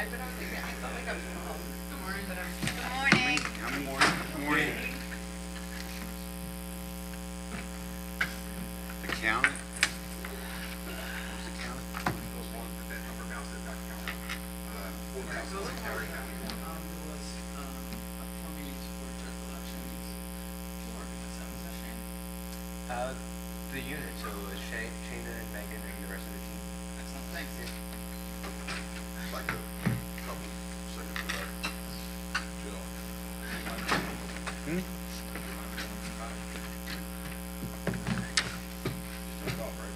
The count? What's the count? Those one, that number mouse that got counted. Full mouse was carried out. The unit, so it was Shayna and Megan and the rest of the team. Excellent, thanks. Like a couple seconds for that. Jill. Hmm? Just took it off, right?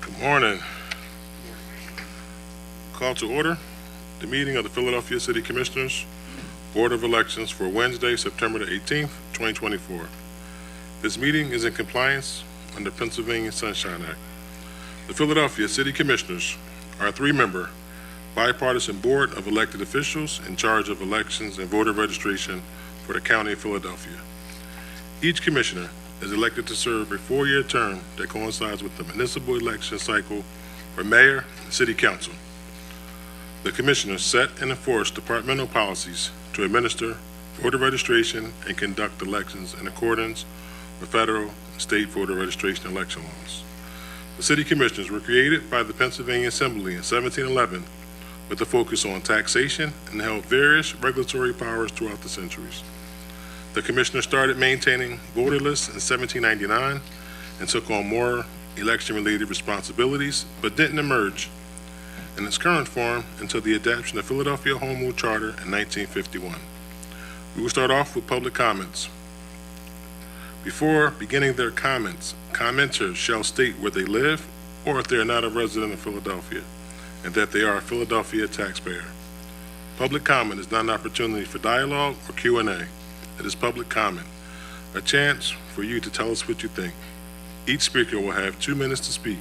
Good morning. Call to order the meeting of the Philadelphia City Commissioners Board of Elections for Wednesday, September the 18th, 2024. This meeting is in compliance under Pennsylvania Sunshine Act. The Philadelphia City Commissioners are a three-member bipartisan board of elected officials in charge of elections and voter registration for the County of Philadelphia. Each commissioner is elected to serve a four-year term that coincides with the municipal election cycle for mayor and city council. The commissioners set and enforce departmental policies to administer voter registration and conduct elections in accordance with federal and state voter registration election laws. The city commissioners were created by the Pennsylvania Assembly in 1711 with a focus on taxation and held various regulatory powers throughout the centuries. The commissioner started maintaining voter lists in 1799 and took on more election-related responsibilities, but didn't emerge in its current form until the adoption of Philadelphia Home Rule Charter in 1951. We will start off with public comments. Before beginning their comments, commenters shall state where they live or if they are not a resident of Philadelphia, and that they are a Philadelphia taxpayer. Public comment is not an opportunity for dialogue or Q&A. It is public comment, a chance for you to tell us what you think. Each speaker will have 2 minutes to speak.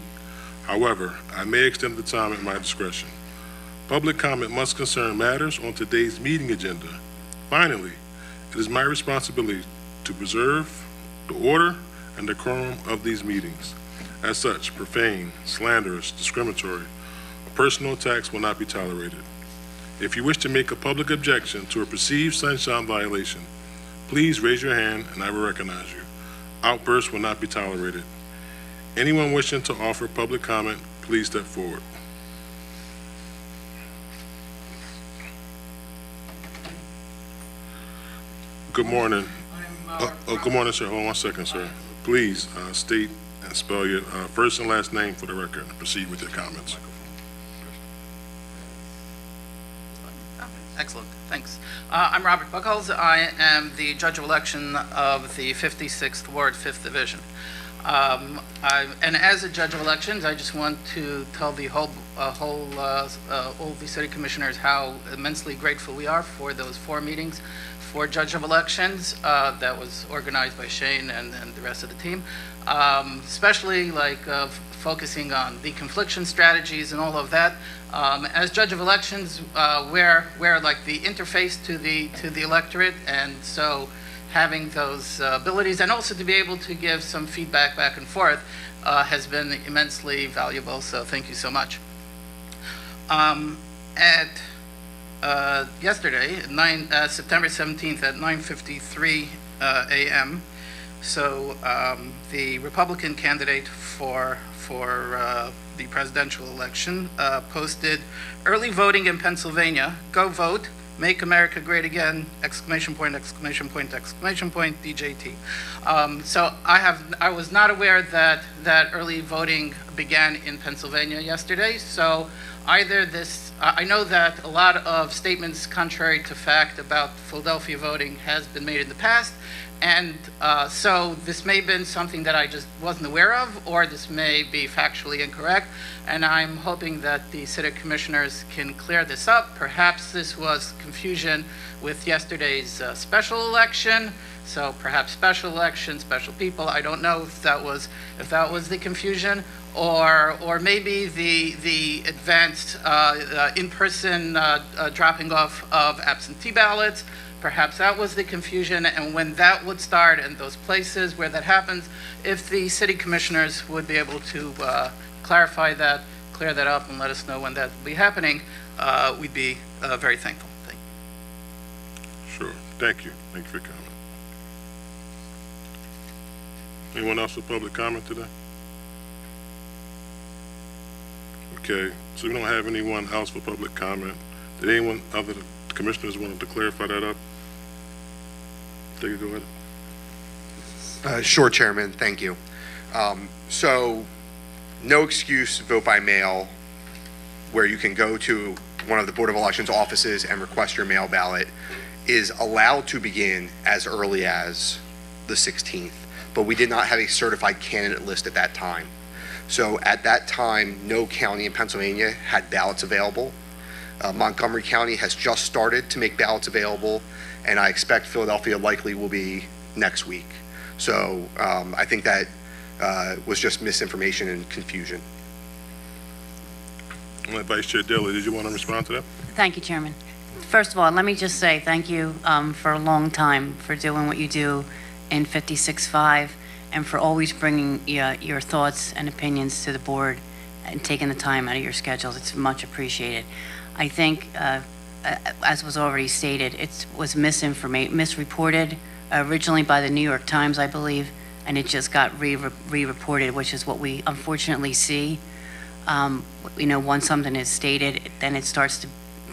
However, I may extend the time at my discretion. Public comment must concern matters on today's meeting agenda. Finally, it is my responsibility to preserve the order and decorum of these meetings. As such, profane, slanderous, discriminatory, or personal attacks will not be tolerated. If you wish to make a public objection to a perceived sunshine violation, please raise your hand and I will recognize you. Outbursts will not be tolerated. Anyone wishing to offer public comment, please step forward. Good morning. I'm Good morning, sir. Hold on 1 second, sir. Please, state and spell your, first and last name for the record and proceed with your comments. Excellent, thanks. I'm Robert Bucholz. I am the Judge of Election of the 56th Ward, 5th Division. And as a Judge of Elections, I just want to tell the all the city commissioners how immensely grateful we are for those 4 meetings for Judge of Elections that was organized by Shane and the rest of the team, especially focusing on the confliction strategies and all of that. As Judge of Elections, we're like the interface to the electorate, and so having those abilities and also to be able to give some feedback back and forth has been immensely valuable, so thank you so much. Yesterday, September 17th at 9:53 a.m., so the Republican candidate for the presidential election posted early voting in Pennsylvania. Go vote. Make America Great Again! Exclamation point! Exclamation point! Exclamation point! DJT. So I was not aware that early voting began in Pennsylvania yesterday. So either this, I know that a lot of statements contrary to fact about Philadelphia voting has been made in the past, and so this may have been something that I just wasn't aware of, or this may be factually incorrect, and I'm hoping that the city commissioners can clear this up. Perhaps this was confusion with yesterday's special election, so perhaps special election, special people. I don't know if that was the confusion, or maybe the advanced in-person dropping off of absentee ballots. Perhaps that was the confusion, and when that would start and those places where that happens, if the city commissioners would be able to clarify that, clear that up, and let us know when that will be happening, we'd be very thankful. Thank you. Sure. Thank you. Thank you for your comment. Anyone else with public comment today? Okay, so we don't have anyone else for public comment. Did anyone other commissioners want to clarify that up? Take it, go ahead. Sure, Chairman, thank you. So, no excuse vote by mail, where you can go to one of the Board of Elections offices and request your mail ballot, is allowed to begin as early as the 16th, but we did not have a certified candidate list at that time. So at that time, no county in Pennsylvania had ballots available. Montgomery County has just started to make ballots available, and I expect Philadelphia likely will be next week. So I think that was just misinformation and confusion. Vice Chair Deeley, did you want to respond to that? Thank you, Chairman. First of all, let me just say thank you for a long time for doing what you do in 56.5 and for always bringing your thoughts and opinions to the board and taking the time out of your schedules. It's much appreciated. I think, as was already stated, it was misreported originally by the New York Times, I believe, and it just got re-reported, which is what we unfortunately see. Once something is stated, then it starts to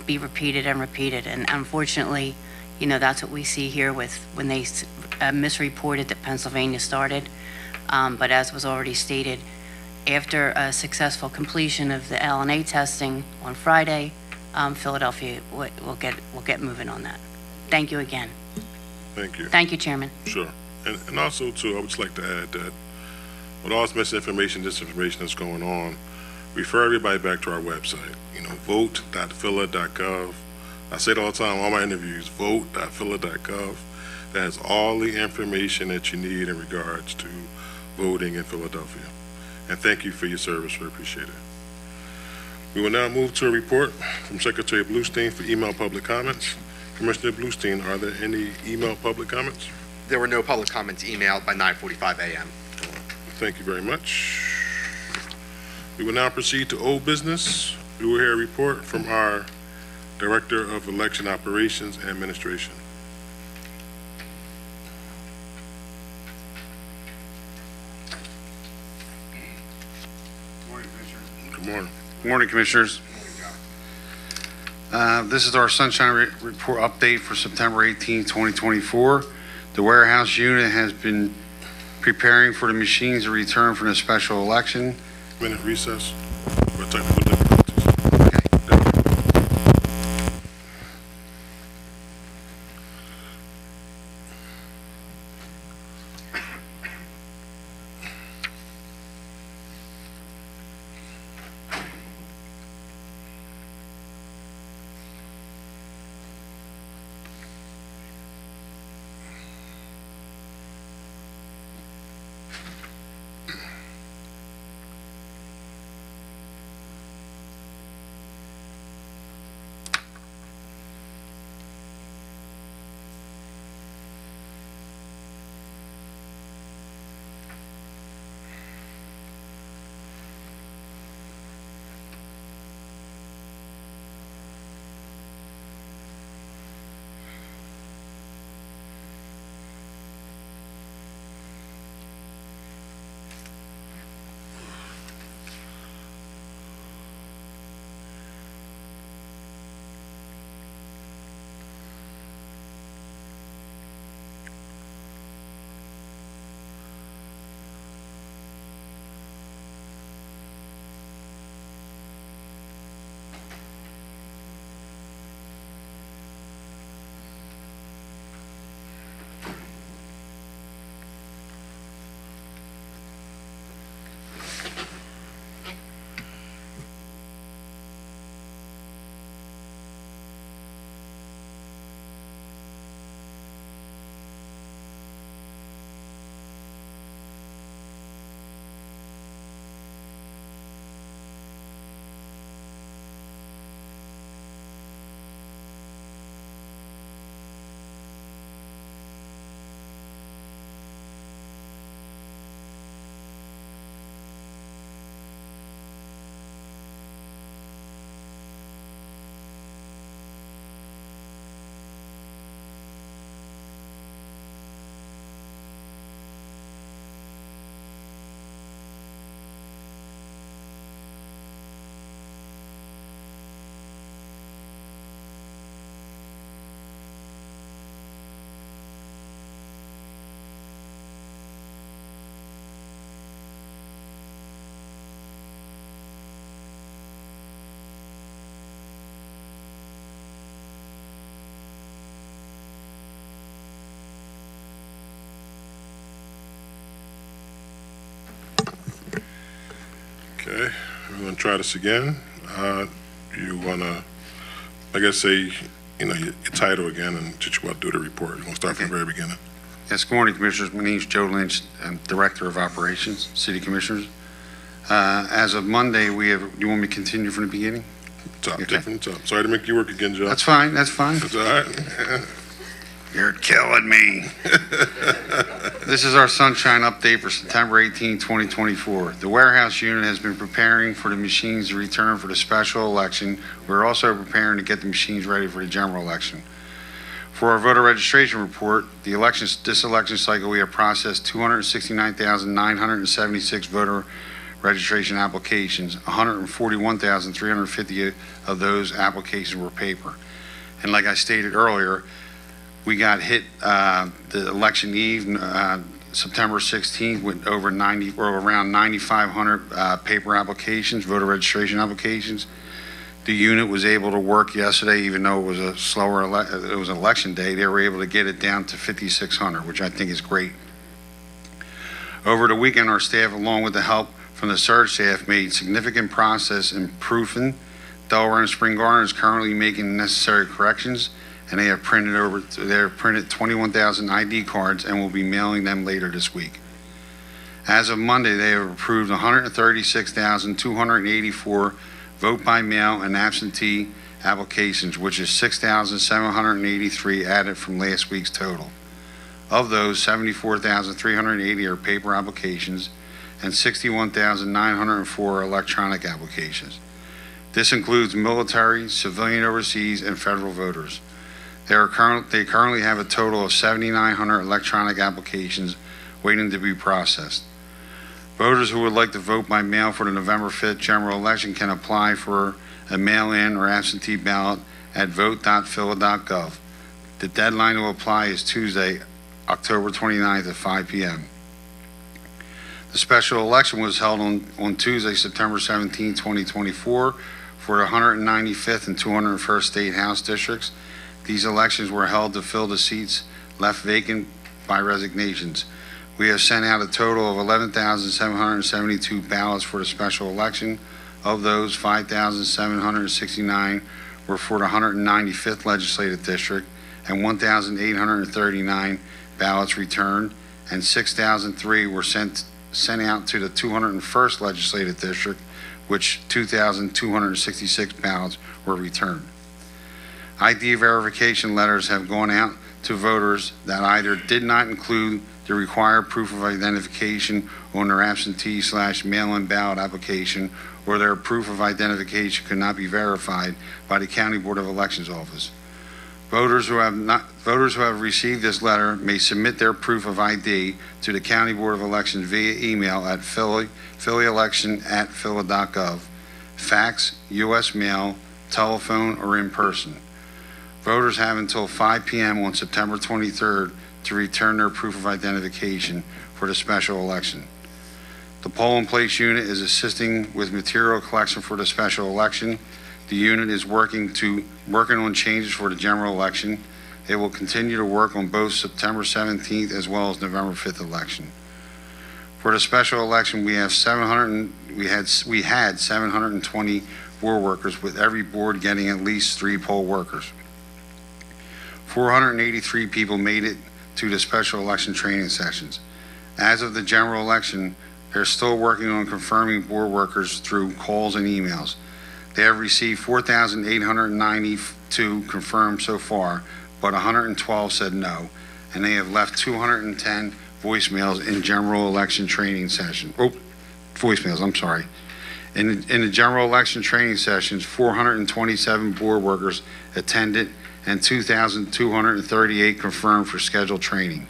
be repeated and repeated, and unfortunately, that's what we see here with when they misreported that Pennsylvania started. But as was already stated, after a successful completion of the LNA testing on Friday, Philadelphia will get moving on that. Thank you again. Thank you. Thank you, Chairman. Sure. And also, too, I would just like to add that with all this misinformation, disinformation that's going on, refer everybody back to our website, vote.phila.gov. I say it all the time, all my interviews, vote.phila.gov. That has all the information that you need in regards to voting in Philadelphia. And thank you for your service. We appreciate it. We will now move to a report from Secretary Bluestein for email public comments. Commissioner Bluestein, are there any email public comments? There were no public comments emailed by 9:45 a.m. Thank you very much. We will now proceed to old business. We will hear a report from our Director of Election Operations and Administration. Good morning. Good morning, Commissioners. This is our sunshine report update for September 18, 2024. The warehouse unit has been preparing for the machines to return for the special election. Minute recess for technical difficulties. Okay, we're gonna try this again. You wanna, I guess, say, your title again and just what do the report. You wanna start from the very beginning? Yes, good morning, Commissioners. My name is Joe Lynch. I'm Director of Operations, City Commissioners. As of Monday, you want me to continue from the beginning? Top, Okay. take from the top. Sorry to make you work again, Joe. That's fine, that's fine. That's all right. You're killing me. This is our sunshine update for September 18, 2024. The warehouse unit has been preparing for the machines to return for the special election. We're also preparing to get the machines ready for the general election. For our voter registration report, this election cycle, we have processed 269,976 voter registration applications. 141,350 of those applications were paper. And like I stated earlier, we got hit the election eve, September 16th, with over 90 or around 9,500 paper applications, voter registration applications. The unit was able to work yesterday, even though it was a slower, it was an election day. They were able to get it down to 5,600, which I think is great. Over the weekend, our staff, along with the help from the surge staff, made significant progress in proofing. Delaware and Spring Garden is currently making necessary corrections, and they have printed 21,000 ID cards and will be mailing them later this week. As of Monday, they have approved 136,284 vote by mail and absentee applications, which is 6,783 added from last week's total. Of those, 74,380 are paper applications and 61,904 are electronic applications. This includes military, civilian overseas, and federal voters. They currently have a total of 7,900 electronic applications waiting to be processed. Voters who would like to vote by mail for the November 5th general election can apply for a mail-in or absentee ballot at vote.phila.gov. The deadline to apply is Tuesday, October 29th at 5 p.m. The special election was held on Tuesday, September 17, 2024, for the 195th and 201st State House districts. These elections were held to fill the seats left vacant by resignations. We have sent out a total of 11,772 ballots for the special election. Of those, 5,769 were for the 195th Legislative District, and 1,839 ballots returned, and 6,003 were sent out to the 201st Legislative District, which 2,266 ballots were returned. ID verification letters have gone out to voters that either did not include the required proof of identification on their absentee/mail-in ballot application, or their proof of identification could not be verified by the County Board of Elections office. Voters who have received this letter may submit their proof of ID to the County Board of Elections via email at phillyelection@phila.gov, fax, U.S. mail, telephone, or in person. Voters have until 5 p.m. on September 23rd to return their proof of identification for the special election. The polling place unit is assisting with material collection for the special election. The unit is working on changes for the general election. It will continue to work on both September 17th as well as November 5th election. For the special election, we had 720 board workers, with every board getting at least 3 poll workers. 483 people made it to the special election training sessions. As of the general election, they're still working on confirming board workers through calls and emails. They have received 4,892 confirmed so far, but 112 said no, and they have left 210 voicemails in general election training session. Voicemails, I'm sorry. In the general election training sessions, 427 board workers attended and 2,238 confirmed for scheduled training.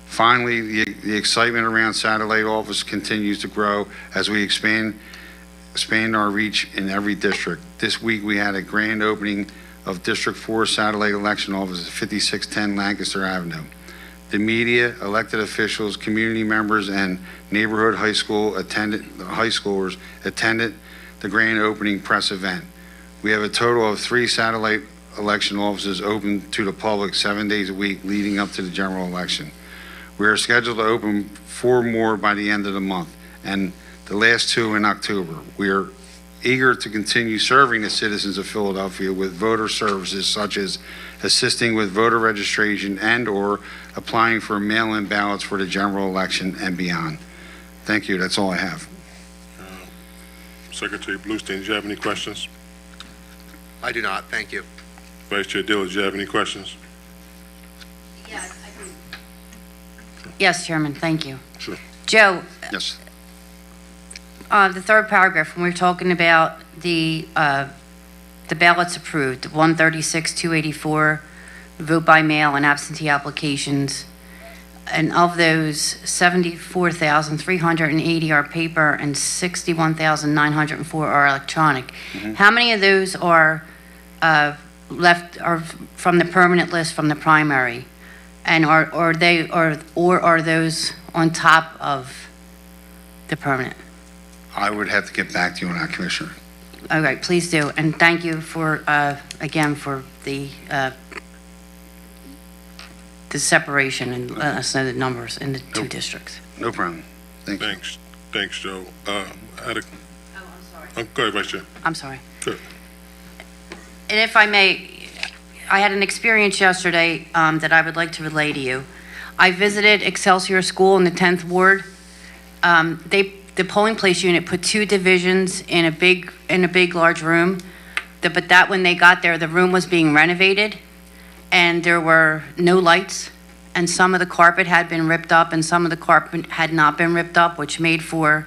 Finally, the excitement around satellite office continues to grow as we expand our reach in every district. This week, we had a grand opening of District 4 satellite election office at 5610 Lancaster Avenue. The media, elected officials, community members, and neighborhood high schoolers attended the grand opening press event. We have a total of 3 satellite election offices open to the public 7 days a week leading up to the general election. We are scheduled to open 4 more by the end of the month, and the last 2 in October. We are eager to continue serving the citizens of Philadelphia with voter services such as assisting with voter registration and/or applying for mail-in ballots for the general election and beyond. Thank you. That's all I have. Secretary Bluestein, do you have any questions? I do not. Thank you. Vice Chair Deeley, do you have any questions? Yes, I do. Yes, Chairman, thank you. Sure. Joe, Yes. the third paragraph, when we're talking about the ballots approved, 136,284 vote by mail and absentee applications, and of those, 74,380 are paper and 61,904 are electronic. How many of those are from the permanent list from the primary? And are those on top of the permanent? I would have to get back to you on that, Commissioner. All right, please do. And thank you for, again, for the separation and letting us know the numbers in the 2 districts. No problem. Thank you. Thanks, Joe. Oh, I'm sorry. Go ahead, Vice Chair. I'm sorry. Sure. And if I may, I had an experience yesterday that I would like to relay to you. I visited Excelsior School in the 10th Ward. The polling place unit put 2 divisions in a big large room. But that when they got there, the room was being renovated, and there were no lights, and some of the carpet had been ripped up, and some of the carpet had not been ripped up, which made for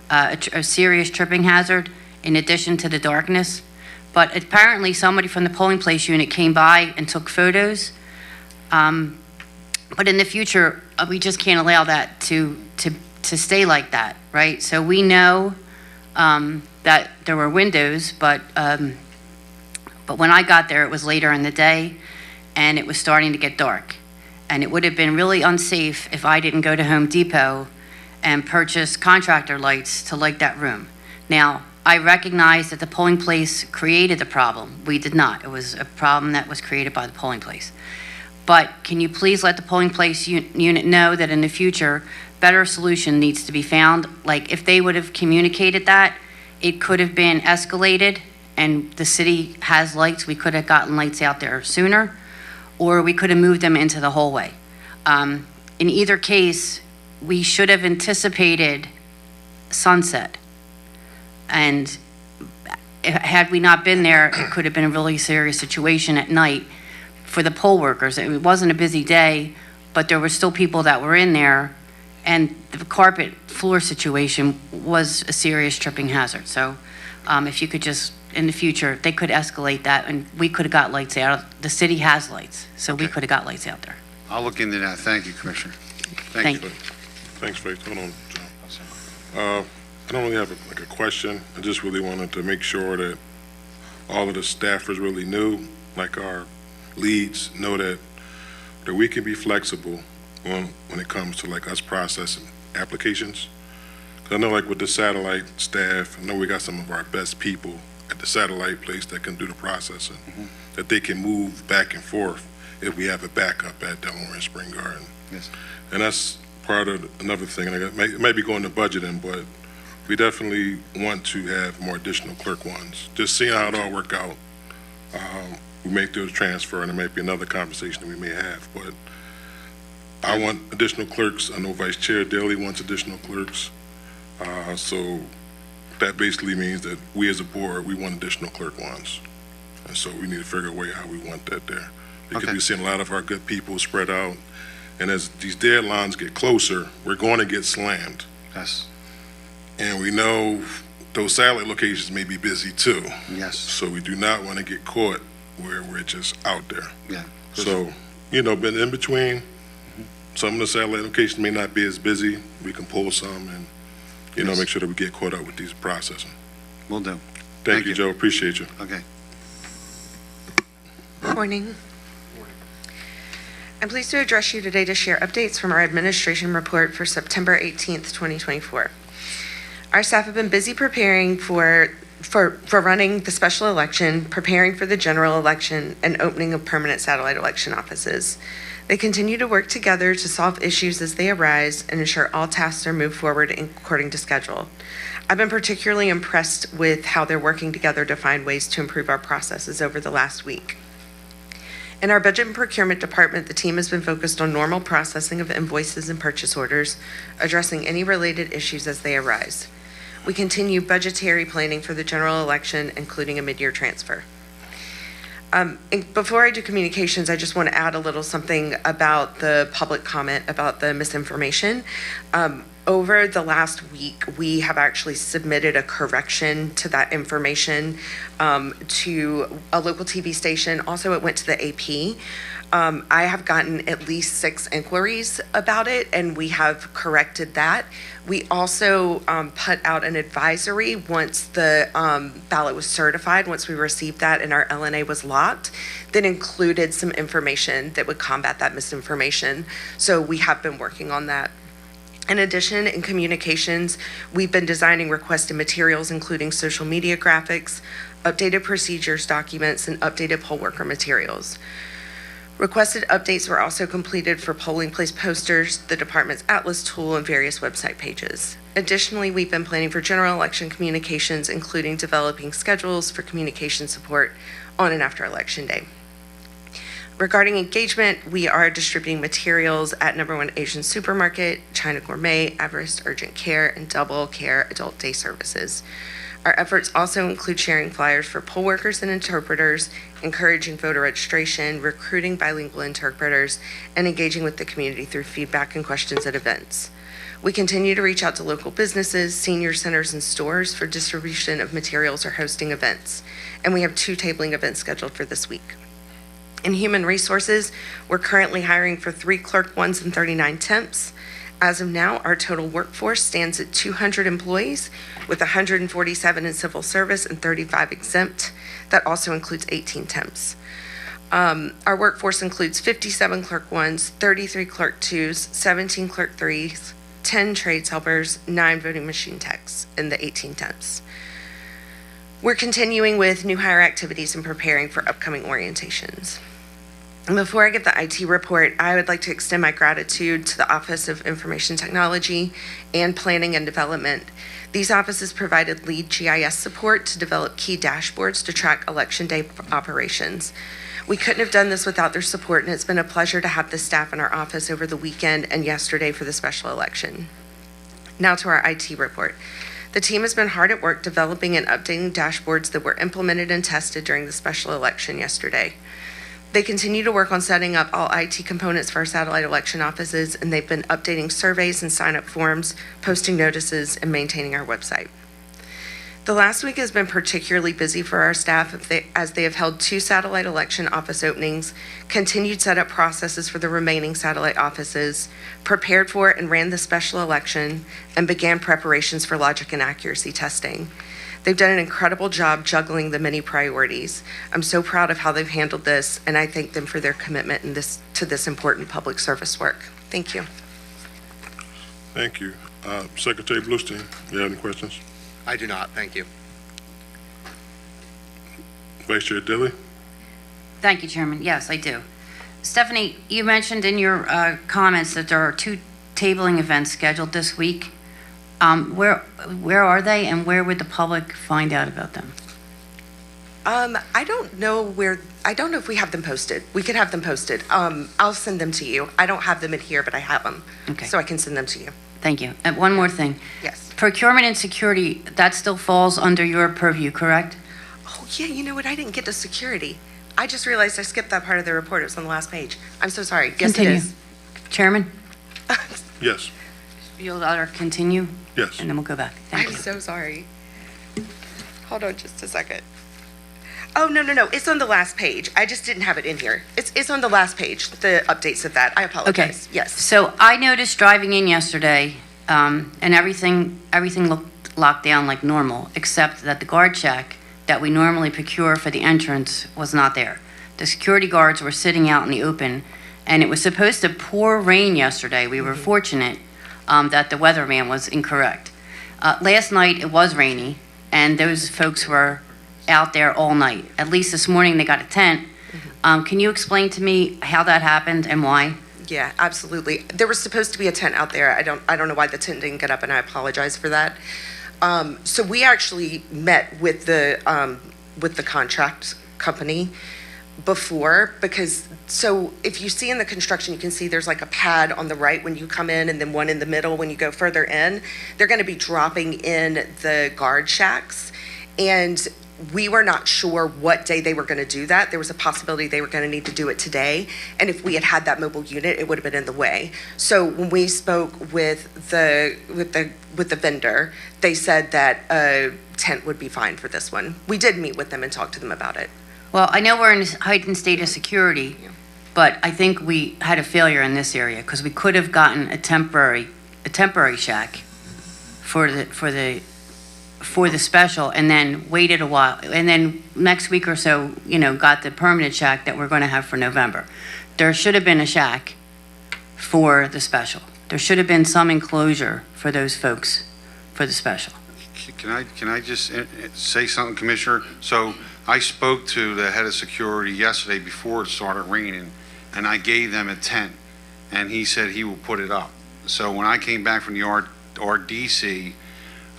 a serious tripping hazard in addition to the darkness. But apparently somebody from the polling place unit came by and took photos. But in the future, we just can't allow that to stay like that, right? So we know that there were windows, but when I got there, it was later in the day, and it was starting to get dark. And it would have been really unsafe if I didn't go to Home Depot and purchase contractor lights to light that room. Now, I recognize that the polling place created the problem. We did not. It was a problem that was created by the polling place. But can you please let the polling place unit know that in the future, better solution needs to be found? Like, if they would have communicated that, it could have been escalated, and the city has lights, we could have gotten lights out there sooner, or we could have moved them into the hallway. In either case, we should have anticipated sunset. And had we not been there, it could have been a really serious situation at night for the poll workers. It wasn't a busy day, but there were still people that were in there, and the carpet floor situation was a serious tripping hazard. So if you could just, in the future, they could escalate that, and we could have got lights out. The city has lights, so we could have got lights out there. I'll look into that. Thank you, Commissioner. Thank you. Thanks, Faith. Hold on, John. I don't really have a question. I just really wanted to make sure that all of the staffers really knew, like our leads, know that we can be flexible when it comes to like us processing applications. 'Cause I know like with the satellite staff, I know we got some of our best people at the satellite place that can do the processing, that they can move back and forth if we have a backup at Delaware and Spring Garden. Yes. And that's part of another thing, and it may be going to budgeting, but we definitely want to have more additional clerk ones. Just seeing how it all work out. We may do a transfer, and there might be another conversation that we may have, but I want additional clerks. I know Vice Chair Deeley wants additional clerks. So that basically means that we as a board, we want additional clerk ones. And so we need to figure a way how we want that there. Because Okay. we're seeing a lot of our good people spread out. And as these deadlines get closer, we're going to get slammed. Yes. And we know those satellite locations may be busy too. Yes. So we do not want to get caught where we're just out there. Yeah. So, but in between, some of the satellite locations may not be as busy. We can pull some and, Yes. make sure that we get caught up with these processing. Will do. Thank you, Joe. Appreciate you. Okay. Morning. I'm pleased to address you today to share updates from our administration report for September 18th, 2024. Our staff have been busy preparing for running the special election, preparing for the general election, and opening of permanent satellite election offices. They continue to work together to solve issues as they arise and ensure all tasks are moved forward according to schedule. I've been particularly impressed with how they're working together to find ways to improve our processes over the last week. In our budget and procurement department, the team has been focused on normal processing of invoices and purchase orders, addressing any related issues as they arise. We continue budgetary planning for the general election, including a mid-year transfer. Before I do communications, I just want to add a little something about the public comment about the misinformation. Over the last week, we have actually submitted a correction to that information to a local TV station. Also, it went to the AP. I have gotten at least 6 inquiries about it, and we have corrected that. We also put out an advisory once the ballot was certified, once we received that and our LNA was locked, that included some information that would combat that misinformation. So we have been working on that. In addition, in communications, we've been designing requested materials, including social media graphics, updated procedures documents, and updated poll worker materials. Requested updates were also completed for polling place posters, the department's Atlas tool, and various website pages. Additionally, we've been planning for general election communications, including developing schedules for communication support on and after Election Day. Regarding engagement, we are distributing materials at No. 1 Asian Supermarket, China Gourmet, Everest Urgent Care, and Double Care Adult Day Services. Our efforts also include sharing flyers for poll workers and interpreters, encouraging voter registration, recruiting bilingual interpreters, and engaging with the community through feedback and questions at events. We continue to reach out to local businesses, senior centers, and stores for distribution of materials or hosting events. And we have 2 tabling events scheduled for this week. In human resources, we're currently hiring for 3 clerk ones and 39 temps. As of now, our total workforce stands at 200 employees, with 147 in civil service and 35 exempt. That also includes 18 temps. Our workforce includes 57 clerk 1s, 33 clerk 2s, 17 clerk 3s, 10 trades helpers, 9 voting machine techs, and the 18 temps. We're continuing with new hire activities and preparing for upcoming orientations. And before I give the IT report, I would like to extend my gratitude to the Office of Information Technology and Planning and Development. These offices provided lead GIS support to develop key dashboards to track Election Day operations. We couldn't have done this without their support, and it's been a pleasure to have the staff in our office over the weekend and yesterday for the special election. Now to our IT report. The team has been hard at work developing and updating dashboards that were implemented and tested during the special election yesterday. They continue to work on setting up all IT components for our satellite election offices, and they've been updating surveys and sign-up forms, posting notices, and maintaining our website. The last week has been particularly busy for our staff as they have held 2 satellite election office openings, continued setup processes for the remaining satellite offices, prepared for and ran the special election, and began preparations for logic and accuracy testing. They've done an incredible job juggling the many priorities. I'm so proud of how they've handled this, and I thank them for their commitment to this important public service work. Thank you. Thank you. Secretary Bluestein, you have any questions? I do not, thank you. Vice Chair Deeley? Thank you, Chairman. Yes, I do. Stephanie, you mentioned in your comments that there are 2 tabling events scheduled this week. Where are they, and where would the public find out about them? I don't know if we have them posted. We could have them posted. I'll send them to you. I don't have them in here, but I have them. Okay. So I can send them to you. Thank you. And one more thing. Yes. Procurement and security, that still falls under your purview, correct? Oh, yeah, you know what? I didn't get to security. I just realized I skipped that part of the report. It was on the last page. I'm so sorry. Yes, Continue. it is. Chairman, Yes. you'll let her continue, Yes. and then we'll go back. Thank I'm you. so sorry. Hold on just a second. Oh, no. It's on the last page. I just didn't have it in here. It's on the last page, the updates of that. I Okay. apologize. Yes. So I noticed driving in yesterday, and everything looked locked down like normal, except that the guard check that we normally procure for the entrance was not there. The security guards were sitting out in the open, and it was supposed to pour rain yesterday. We were fortunate that the weatherman was incorrect. Last night, it was rainy, and those folks were out there all night. At least this morning, they got a tent. Can you explain to me how that happened and why? Yeah, absolutely. There was supposed to be a tent out there. I don't know why the tent didn't get up, and I apologize for that. So we actually met with the contract company before, because, so if you see in the construction, you can see there's like a pad on the right when you come in, and then one in the middle when you go further in. They're going to be dropping in the guard shacks, and we were not sure what day they were going to do that. There was a possibility they were going to need to do it today, and if we had had that mobile unit, it would have been in the way. So when we spoke with the vendor, they said that a tent would be fine for this one. We did meet with them and talk to them about it. Well, I know we're in a heightened state of security, but I think we had a failure in this area, because we could have gotten a temporary shack for the special, and then waited a while, and then next week or so, got the permanent shack that we're going to have for November. There should have been a shack for the special. There should have been some enclosure for those folks for the special. Can I just say something, Commissioner? So I spoke to the head of security yesterday before it started raining, and I gave them a tent, and he said he will put it up. So when I came back from the RDC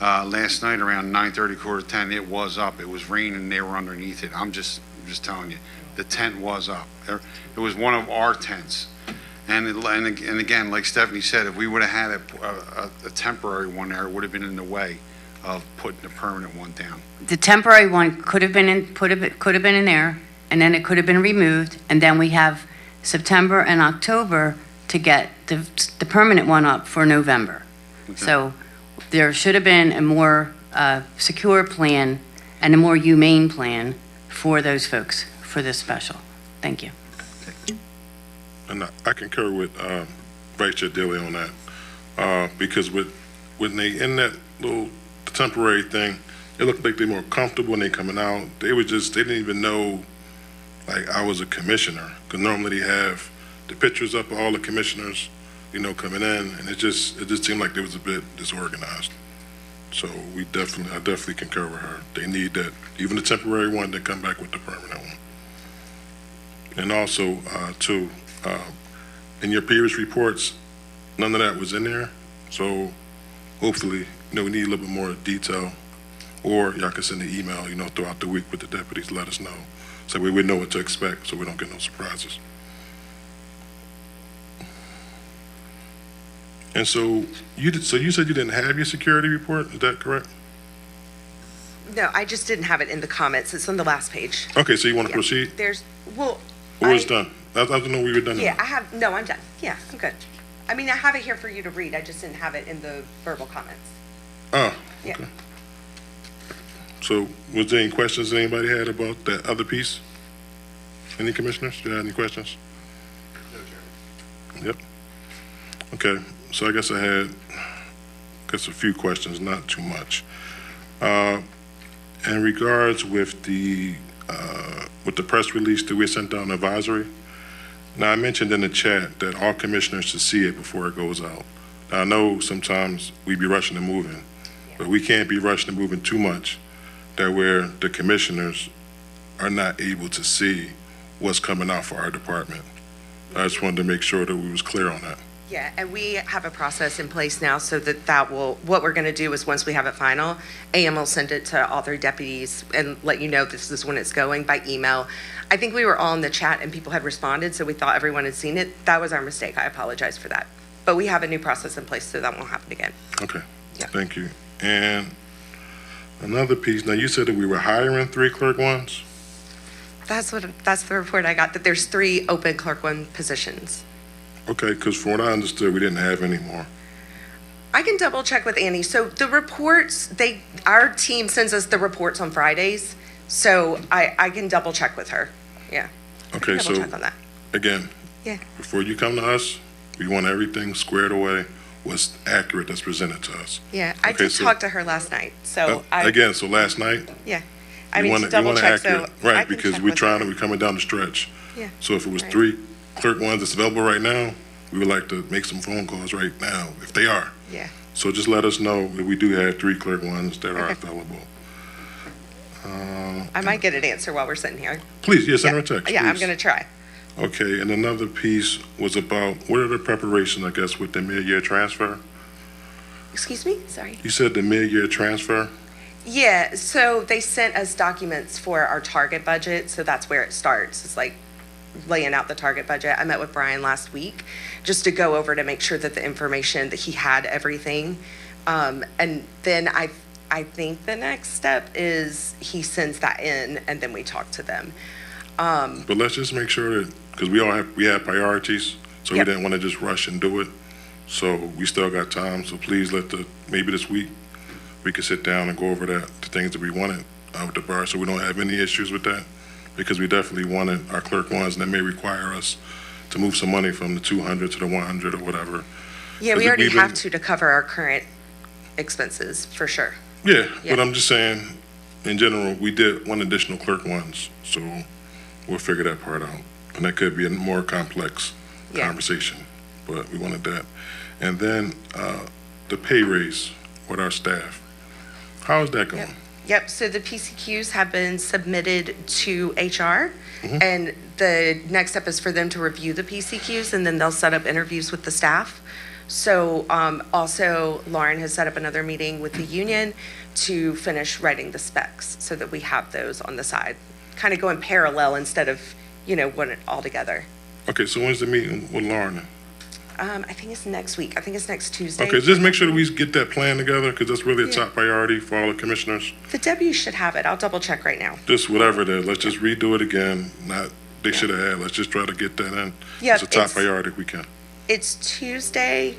last night around 9:30, 9:45, it was up. It was raining, they were underneath it. I'm just telling you, the tent was up. It was one of our tents. And again, like Stephanie said, if we would have had a temporary one there, it would have been in the way of putting the permanent one down. The temporary one could have been in there, and then it could have been removed, and then we have September and October to get the permanent one up for November. Okay. So there should have been a more secure plan and a more humane plan for those folks for this special. Thank you. And I concur with Vice Chair Deeley on that, because when they in that little temporary thing, it looked like they're more comfortable when they coming out. They didn't even know like I was a commissioner, because normally they have the pictures up of all the commissioners, coming in, and it just seemed like they was a bit disorganized. So I definitely concur with her. They need that, even the temporary one, to come back with the permanent one. And also, too, in your previous reports, none of that was in there. So hopefully, we need a little bit more detail, or y'all can send an email, throughout the week with the deputies, let us know. So we would know what to expect, so we don't get no surprises. And so you said you didn't have your security report, is that correct? No, I just didn't have it in the comments. It's on the last page. Okay, so you want to Yeah. proceed? Well, Or it's done? I didn't know we were done. yeah, I'm done. Yeah, I'm good. I mean, I have it here for you to read. I just didn't have it in the verbal comments. Oh, Yeah. okay. So was there any questions anybody had about that other piece? Any commissioners? Do you have any questions? Yep. Okay, so I guess I had a few questions, not too much. In regards with the press release that we sent out on advisory, now I mentioned in the chat that all commissioners should see it before it goes out. Now, I know sometimes we be rushing and moving, but we can't be rushing and moving too much that where the commissioners are not able to see what's coming out for our department. I just wanted to make sure that we was clear on that. Yeah, and we have a process in place now so that what we're going to do is once we have it final, AM will send it to all their deputies and let you know this is when it's going by email. I think we were all in the chat and people had responded, so we thought everyone had seen it. That was our mistake. I apologize for that. But we have a new process in place so that won't happen again. Okay, Yeah. thank you. And another piece, now you said that we were hiring 3 clerk ones? That's the report I got, that there's 3 open clerk 1 positions. Okay, because from what I understood, we didn't have any more. I can double check with Annie. So the reports, our team sends us the reports on Fridays, so I can double check with her. Yeah. Okay, Double so check on that. again, Yeah. before you come to us, we want everything squared away, what's accurate that's presented to us. Yeah, I Okay, did so- talk to her last night, so Again, so last night, yeah. I you mean, want to it double check, so accurate, I right, can because check we're with her. we're coming down the stretch. Yeah. So if it was Right. 3 clerk ones that's available right now, we would like to make some phone calls right now, if they are. Yeah. So just let us know if we do have 3 clerk ones that are Okay. available. I might get an answer while we're sitting here. Please, yes, send Yeah. her a text, Yeah, I'm please. gonna try. Okay, and another piece was about, what are the preparations, I guess, with the mid-year transfer? Excuse me? Sorry. You said the mid-year transfer? Yeah, so they sent us documents for our target budget, so that's where it starts. It's like laying out the target budget. I met with Brian last week just to go over to make sure that the information, that he had everything. And then I think the next step is he sends that in and then we talk to them. But let's just make sure that, because we have priorities, so we Yep. didn't want to just rush and do it. So we still got time, so please maybe this week, we can sit down and go over the things that we wanted with the bar, so we don't have any issues with that. Because we definitely wanted our clerk ones, and that may require us to move some money from the 200 to the 100 or whatever. Yeah, we Because already we've have been- to cover our current expenses, for sure. Yeah, Yeah. but I'm just saying, in general, we did one additional clerk ones, so we'll figure that part out. And that could be a more complex Yeah. conversation, but we wanted that. And then, the pay raise with our staff. How is that going? Yep, so the PCQs have been submitted to HR, Mm-hmm. and the next step is for them to review the PCQs, and then they'll set up interviews with the staff. So also Lauren has set up another meeting with the union to finish writing the specs so that we have those on the side, kind of go in parallel instead of, one all together. Okay, so when's the meeting with Lauren? I think it's next week. I think it's next Tuesday. Okay, just make sure that we get that plan together, because that's really a Yeah. top priority for all the commissioners. The deputies should have it. I'll double check right now. Just whatever it is, let's just redo it again, they should have had, let's just try to get that in. Yeah, It's a top priority if we can. It's Tuesday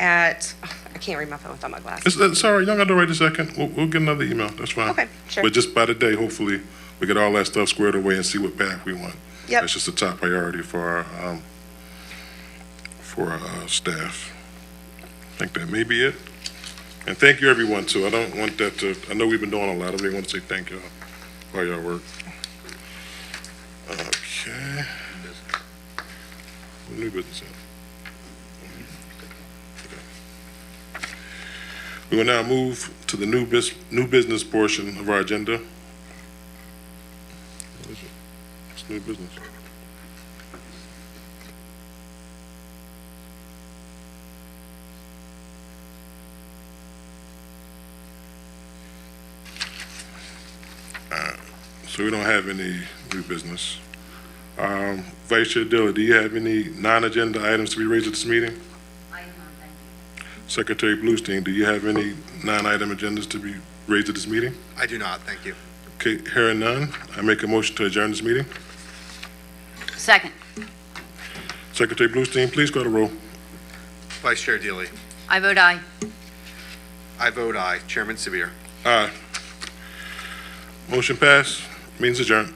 at, I can't read my phone without my glasses. Sorry, you don't got to write a second. We'll get another email. That's fine. Okay, sure. But just by the day, hopefully, we get all that stuff squared away and see what path we want. Yep. That's just a top priority for our staff. I think that may be it. And thank you, everyone, too. I don't want that I know we've been doing a lot. I really want to say thank y'all for all y'all work. the new business in? We will now move to the new business portion of our agenda. What is it? It's new business. So we don't have any new business. Vice Chair Deeley, do you have any non-agenda items to be raised at this meeting? I am not, thank you. Secretary Bluestein, do you have any non-item agendas to be raised at this meeting? I do not, thank you. Okay, hearing none, I make a motion to adjourn this meeting. Second. Secretary Bluestein, please call the roll. Vice Chair Deeley. I vote aye. I vote aye. Chairman Sabir. Aye. Motion passed, means adjourned.